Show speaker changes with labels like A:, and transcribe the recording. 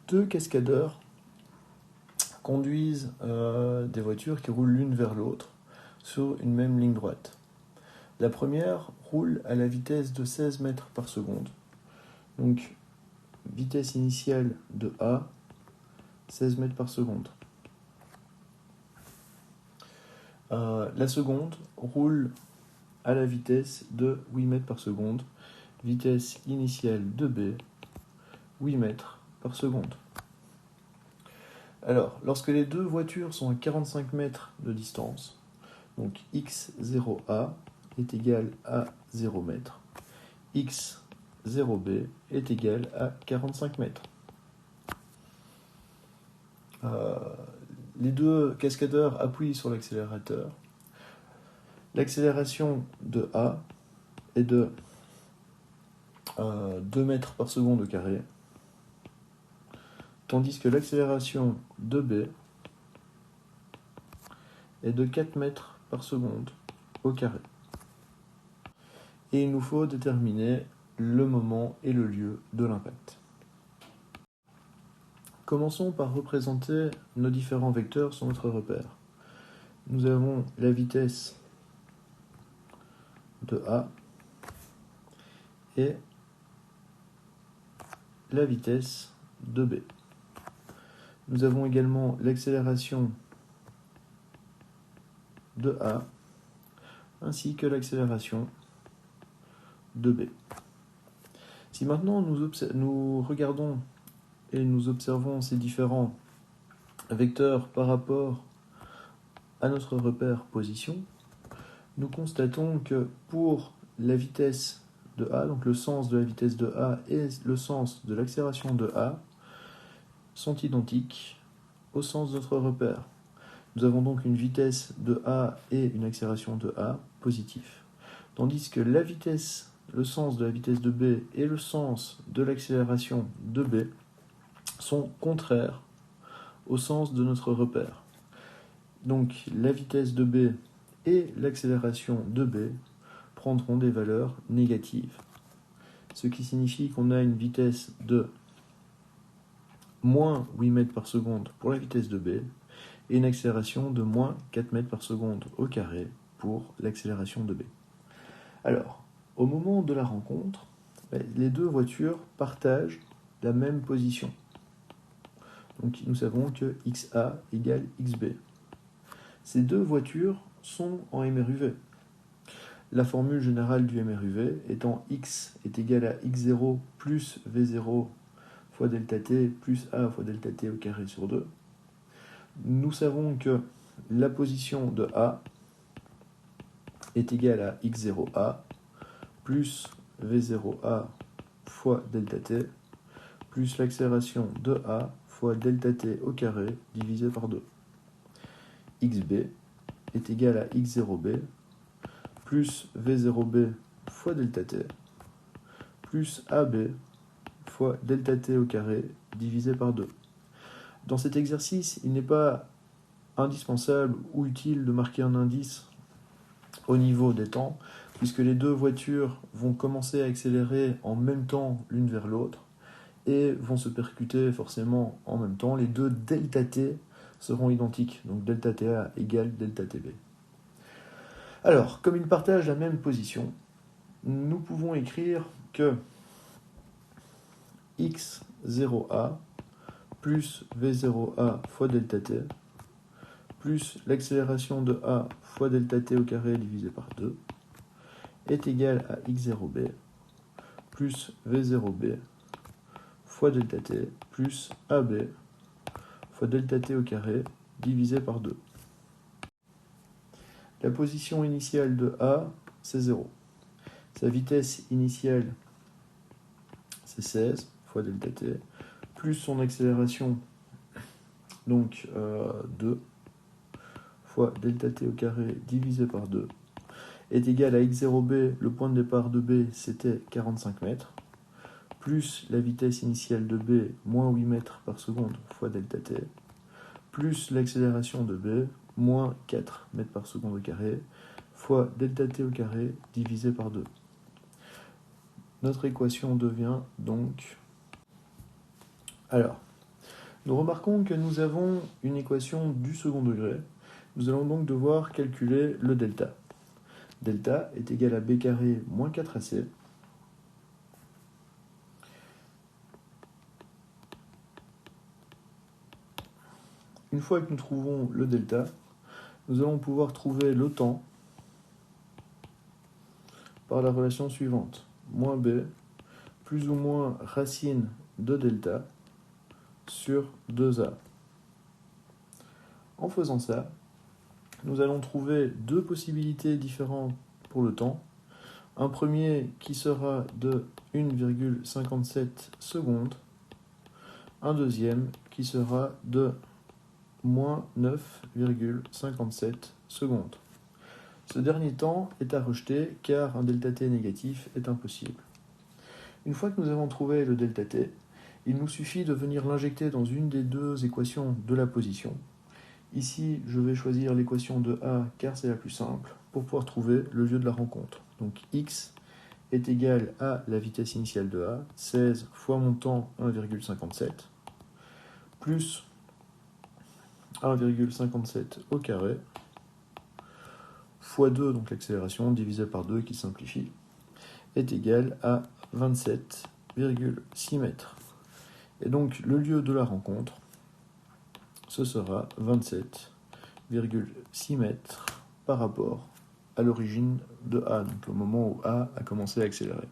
A: deux cascadeurs conduisent des voitures qui roulent l'une vers l'autre sur une même ligne droite. La première roule à la vitesse de 16 mètres par seconde. Donc, vitesse initiale de A, 16 mètres par seconde. La seconde roule à la vitesse de 8 mètres par seconde. Vitesse initiale de B, 8 mètres par seconde. Alors, lorsque les deux voitures sont à 45 mètres de distance, donc x0a est égal à 0 mètres, x0b est égal à 45 mètres. Les deux cascadeurs appuient sur l'accélérateur. L'accélération de A est de 2 mètres par seconde au carré, tandis que l'accélération de B est de 4 mètres par seconde au carré. Et il nous faut déterminer le moment et le lieu de l'impact. Commençons par représenter nos différents vecteurs sur notre repère. Nous avons la vitesse de A et la vitesse de B. Nous avons également l'accélération de A ainsi que l'accélération de B. Si maintenant nous regardons et nous observons ces différents vecteurs par rapport à notre repère position, nous constatons que pour la vitesse de A, donc le sens de la vitesse de A et le sens de l'accélération de A sont identiques au sens de notre repère. Nous avons donc une vitesse de A et une accélération de A positif. Tandis que la vitesse, le sens de la vitesse de B et le sens de l'accélération de B sont contraires au sens de notre repère. Donc la vitesse de B et l'accélération de B prendront des valeurs négatives. Ce qui signifie qu'on a une vitesse de moins 8 mètres par seconde pour la vitesse de B et une accélération de moins 4 mètres par seconde au carré pour l'accélération de B. Alors, au moment de la rencontre, les deux voitures partagent la même position. Donc nous savons que XA égale XB. Ces deux voitures sont en MRUV. La formule générale du MRUV étant X est égal à X0 plus V0 fois delta T plus A fois delta T au carré sur 2. Nous savons que la position de A est égale à X0A plus V0A fois delta T plus l'accélération de A fois delta T au carré divisé par 2. XB est égal à X0B plus V0B fois delta T plus AB fois delta T au carré divisé par 2. Dans cet exercice, il n'est pas indispensable ou utile de marquer un indice au niveau des temps, puisque les deux voitures vont commencer à accélérer en même temps l'une vers l'autre et vont se percuter forcément en même temps. Les deux delta T seront identiques, donc delta TA égale delta TB. Alors, comme ils partagent la même position, nous pouvons écrire que X0A plus V0A fois delta T plus l'accélération de A fois delta T au carré divisé par 2 est égal à X0B plus V0B fois delta T plus AB fois delta T au carré divisé par 2. La position initiale de A, c'est 0. Sa vitesse initiale, c'est 16 fois delta T, plus son accélération, donc 2 fois delta T au carré divisé par 2, est égal à X0B, le point de départ de B, c'était 45 mètres, plus la vitesse initiale de B, moins 8 mètres par seconde fois delta T, plus l'accélération de B, moins 4 mètres par seconde au carré, fois delta T au carré divisé par 2. Notre équation devient donc... Alors, Nous remarquons que nous avons une équation du second degré. Nous allons donc devoir calculer le delta. Delta est égal à b carré moins 4ac. Une fois que nous trouvons le delta, nous allons pouvoir trouver le temps par la relation suivante. Moins b plus ou moins racine de delta sur 2a. En faisant ça, nous allons trouver deux possibilités différentes pour le temps. Un premier qui sera de 1,57 secondes. Un deuxième qui sera de moins 9,57 secondes. Ce dernier temps est à rejeter car un delta t négatif est impossible. Une fois que nous avons trouvé le delta t, il nous suffit de venir l'injecter dans une des deux équations de la position. Ici, je vais choisir l'équation de A car c'est la plus simple pour pouvoir trouver le lieu de la rencontre. Donc x est égal à la vitesse initiale de A, 16 fois mon temps 1,57, plus 1,57 au carré, fois 2, donc l'accélération divisé par 2 qui simplifie, est égal à 27,6 mètres. Et donc le lieu de la rencontre, ce sera 27,6 mètres par rapport à l'origine de A, donc au moment où A a commencé à accélérer.